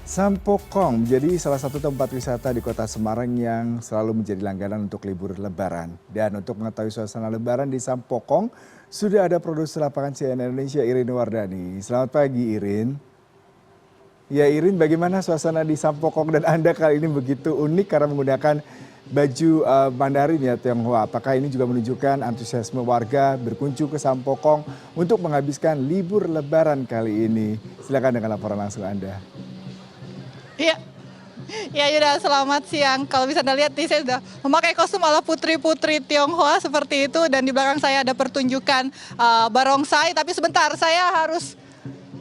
Sampokong menjadi salah satu tempat wisata di kota Semarang yang selalu menjadi langganan untuk libur lebaran. Dan untuk mengetahui suasana lebaran di Sampokong, sudah ada produser lapangan CNN Indonesia Irin Wardani. Selamat pagi Irin. Ya Irin, bagaimana suasana di Sampokong dan Anda kali ini begitu unik karena menggunakan baju Mandarin ya Tionghoa. Apakah ini juga menunjukkan antusiasme warga berkunjung ke Sampokong untuk menghabiskan libur lebaran kali ini? Silakan dengan laporan langsung Anda. Iya, ya Yuda, selamat siang. Kalau bisa Anda lihat nih, saya sudah memakai kostum ala putri-putri Tionghoa seperti itu. Dan di belakang saya ada pertunjukan barongsai. Tapi sebentar, saya harus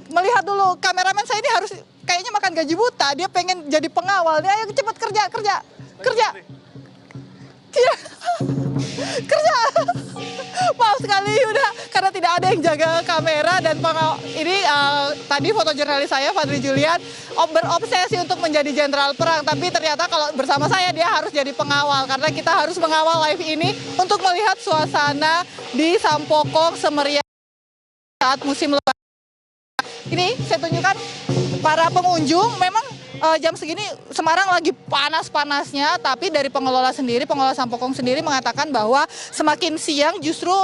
melihat dulu. Kameramen saya ini harus kayaknya makan gaji buta. Dia pengen jadi pengawal. Dia ayo cepat kerja. Kerja. Maaf sekali Yuda, karena tidak ada yang jaga kamera dan ini tadi foto jurnalis saya Fadli Julian berobsesi untuk menjadi jenderal perang, tapi ternyata kalau bersama saya dia harus jadi pengawal karena kita harus mengawal live ini untuk melihat suasana di Sampokong semeriah saat musim lebaran. Ini saya tunjukkan para pengunjung memang jam segini Semarang lagi panas-panasnya, tapi dari pengelola Sampokong sendiri mengatakan bahwa semakin siang justru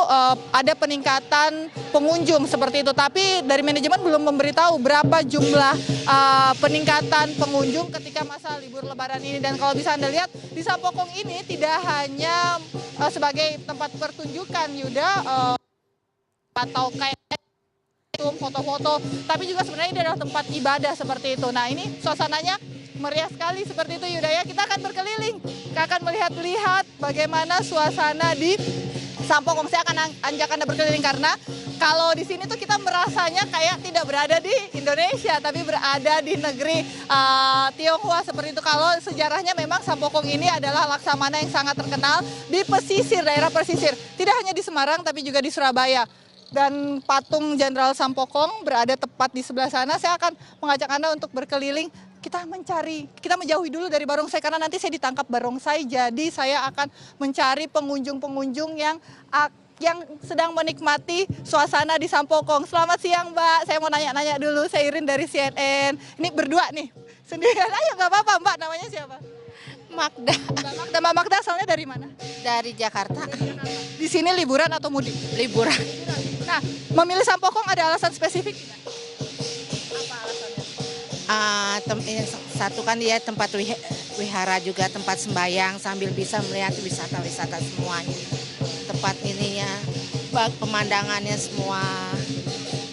ada peningkatan pengunjung seperti itu. Tapi dari manajemen belum memberitahu berapa jumlah peningkatan pengunjung ketika masa libur lebaran ini. Dan kalau bisa Anda lihat di Sampokong ini tidak hanya sebagai tempat pertunjukan Yuda atau kayak foto-foto, tapi juga sebenarnya ini adalah tempat ibadah seperti itu. Nah ini suasananya meriah sekali seperti itu Yuda ya. Kita akan berkeliling, kita akan melihat-lihat bagaimana suasana di Sampokong. Saya akan ajak Anda berkeliling karena kalau di sini tuh kita merasanya kayak tidak berada di Indonesia, tapi berada di negeri Tionghoa seperti itu. Kalau sejarahnya memang Sampokong ini adalah laksamana yang sangat terkenal di pesisir, daerah pesisir. Tidak hanya di Semarang, tapi juga di Surabaya. Dan patung Jenderal Sampokong berada tepat di sebelah sana. Saya akan mengajak Anda untuk berkeliling. Kita menjauhi dulu dari barongsai karena nanti saya ditangkap barongsai. Jadi saya akan mencari pengunjung-pengunjung yang sedang menikmati suasana di Sampokong. Selamat siang Mbak, saya mau nanya-nanya dulu. Saya Irin dari CNN. Ini berdua nih, sendirian aja nggak apa-apa Mbak, namanya siapa? Magda. Mbak Magda asalnya dari mana? Dari Jakarta. Di sini liburan atau mudik? Liburan. Nah, memilih Sampokong ada alasan spesifik tidak? Apa alasannya? Satu kan dia tempat wihara juga, tempat sembayang sambil bisa melihat wisata-wisata semuanya. Tempat ininya, pemandangannya semua.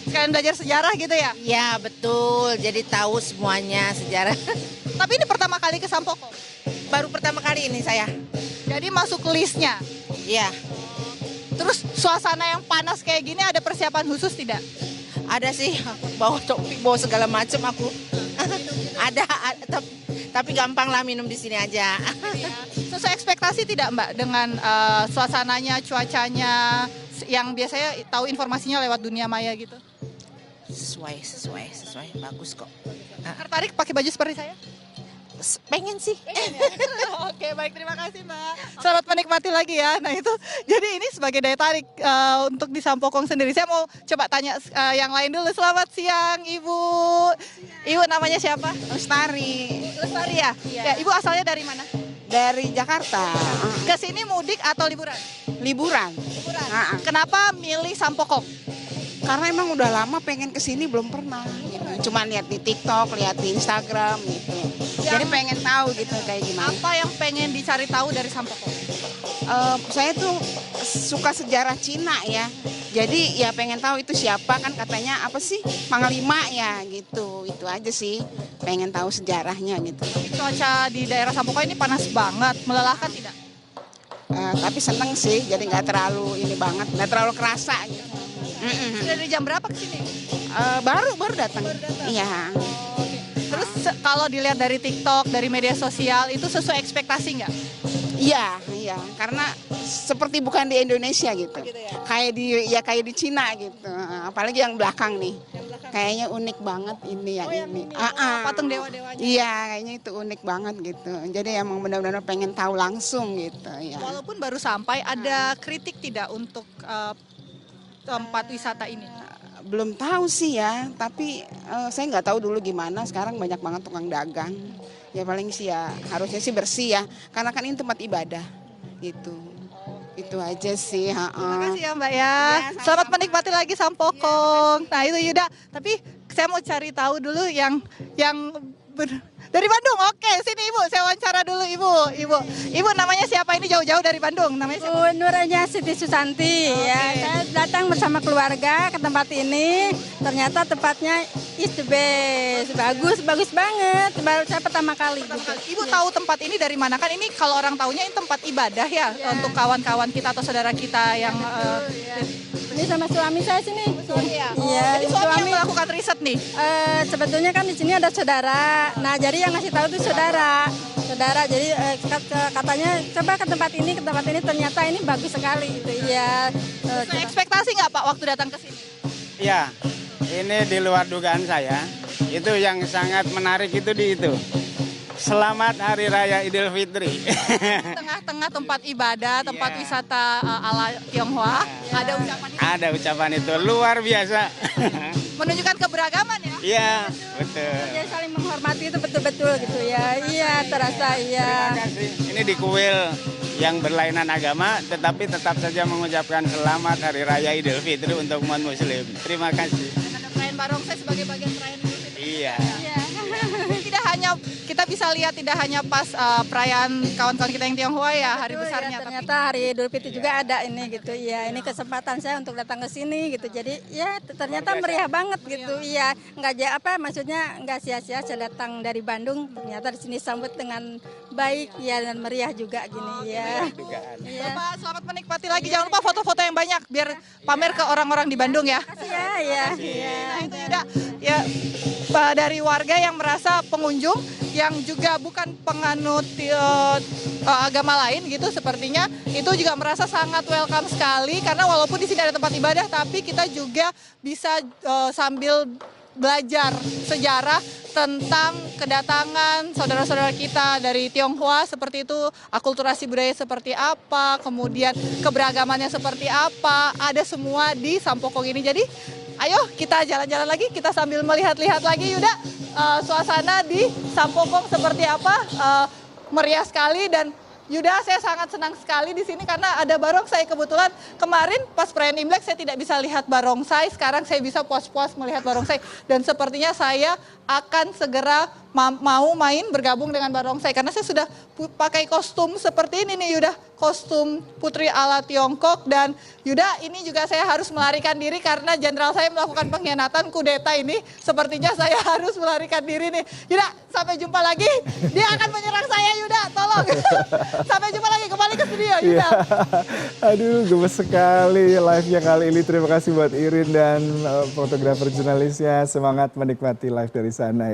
Sekalian belajar sejarah gitu ya? Ya betul, jadi tahu semuanya sejarah. Tapi ini pertama kali ke Sampokong? Baru pertama kali ini saya. Jadi masuk listnya? Iya. Terus suasana yang panas kayak gini ada persiapan khusus tidak? Ada sih, bawa topi, bawa segala macam aku. ada, tapi gampang lah minum di sini aja. Sesuai ekspektasi tidak Mbak dengan suasananya, cuacanya, yang biasanya tahu informasinya lewat dunia maya gitu? Sesuai, bagus kok. Tertarik pakai baju seperti saya? Pengen sih. Oke, baik, terima kasih Mbak. Selamat menikmati lagi ya. Nah itu, jadi ini sebagai daya tarik untuk di Sampokong sendiri. Saya mau coba tanya yang lain dulu. Selamat siang Ibu. Ibu namanya siapa? Lestari. Lestari ya? Ya, Ibu asalnya dari mana? Dari Jakarta. Ke sini mudik atau liburan? Liburan. Liburan. Kenapa milih Sampokong? Karena emang udah lama pengen kesini belum pernah gitu. Cuma lihat di TikTok, lihat di Instagram gitu. Jadi pengen tahu gitu kayak gimana. Apa yang pengen dicari tahu dari Sampokong? Saya tuh suka sejarah Cina ya. Jadi ya pengen tahu itu siapa, kan katanya apa sih Panglima ya gitu. Itu aja sih, pengen tahu sejarahnya gitu. Cuaca di daerah Sampokong ini panas banget, melelahkan tidak? Tapi seneng sih, jadi nggak terlalu ini banget, nggak terlalu kerasa gitu. Sudah dari jam berapa ke sini? Baru datang. Iya. Terus kalau dilihat dari TikTok, dari media sosial, itu sesuai ekspektasi nggak? Iya, karena seperti bukan di Indonesia gitu. Kayak di Cina gitu. Apalagi yang belakang nih. Kayaknya unik banget ini yang ini. Patung dewa-dewanya. Iya, kayaknya itu unik banget gitu. Jadi emang benar-benar pengen tahu langsung gitu ya. Walaupun baru sampai, ada kritik tidak untuk tempat wisata ini? belum tahu sih ya, tapi saya nggak tahu dulu gimana. Sekarang banyak banget tukang dagang. Ya paling sih ya harusnya sih bersih ya, karena kan ini tempat ibadah gitu. Itu aja sih. Terima kasih ya Mbak ya. Selamat menikmati lagi Sampokong. Nah itu Yuda, tapi saya mau cari tahu dulu yang dari Bandung. Oke, sini Ibu, saya wawancara dulu Ibu namanya siapa ini jauh-jauh dari Bandung? Namanya siapa? Bu Nuranya Siti Susanti ya. Saya datang bersama keluarga ke tempat ini. Ternyata tempatnya is the best. Bagus banget. Baru saya pertama kali. Ibu tahu tempat ini dari mana? Kan ini kalau orang taunya ini tempat ibadah ya, untuk kawan-kawan kita atau saudara kita yang Ini sama suami saya sini. Iya. Iya, Jadi suami yang melakukan riset nih. Sebetulnya kan di sini ada saudara. Nah, jadi yang ngasih tahu itu saudara. Jadi katanya coba ke tempat ini ternyata ini bagus sekali gitu. Iya. Sesuai ekspektasi nggak Pak waktu datang ke sini? Ya, ini di luar dugaan saya. Itu yang sangat menarik itu di itu. Selamat Hari Raya Idul Fitri. Tengah-tengah tempat ibadah, tempat wisata ala Tionghoa, ada ucapan itu. Ada ucapan itu luar biasa. Menunjukkan keberagaman ya. Iya, betul. Ya saling menghormati itu betul-betul gitu ya. Iya, terasa iya. Terima kasih. Ini di kuil yang berlainan agama, tetapi tetap saja mengucapkan selamat Hari Raya Idul Fitri untuk umat Muslim. Terima kasih. Dan ada perayaan barongsai sebagai bagian perayaan Idul Fitri. Iya. Tidak hanya kita bisa lihat tidak hanya pas perayaan kawan-kawan kita yang Tionghoa ya hari Betul, besarnya, ya, ternyata hari Idul Fitri juga ada ini gitu. Iya, ini kesempatan saya untuk datang ke sini gitu. Jadi ya ternyata meriah banget gitu. Iya, maksudnya nggak sia-sia saya datang dari Bandung. Ternyata di sini sambut dengan baik ya dan meriah juga gini ya. Iya. Bapak selamat menikmati lagi. Jangan lupa foto-foto yang banyak biar pamer ke orang-orang di Bandung ya. Iya. Nah itu udah ya Pak, dari warga yang merasa pengunjung yang juga bukan penganut agama lain gitu sepertinya itu juga merasa sangat welcome sekali karena walaupun di sini ada tempat ibadah tapi kita juga bisa sambil belajar sejarah tentang kedatangan saudara-saudara kita dari Tionghoa seperti itu, akulturasi budaya seperti apa, kemudian keberagamannya seperti apa, ada semua di Sampokong ini. Jadi ayo kita jalan-jalan lagi, kita sambil melihat-lihat lagi Yuda suasana di Sampokong seperti apa, meriah sekali dan Yuda saya sangat senang sekali di sini karena ada barongsai. Kebetulan kemarin pas perayaan Imlek saya tidak bisa lihat barongsai, sekarang saya bisa puas-puas melihat barongsai dan sepertinya saya akan segera mau main bergabung dengan barongsai karena saya sudah pakai kostum seperti ini nih Yuda, kostum putri ala Tiongkok dan Yuda ini juga saya harus melarikan diri karena jenderal saya melakukan pengkhianatan kudeta ini, sepertinya saya harus melarikan diri nih. Yuda, sampai jumpa lagi, dia akan menyerang saya Yuda, tolong. Sampai jumpa lagi, kembali ke studio Yuda. Aduh, gemes sekali live-nya kali ini. Terima kasih buat Irin dan fotografer jurnalisnya. Semangat menikmati live dari sana ya.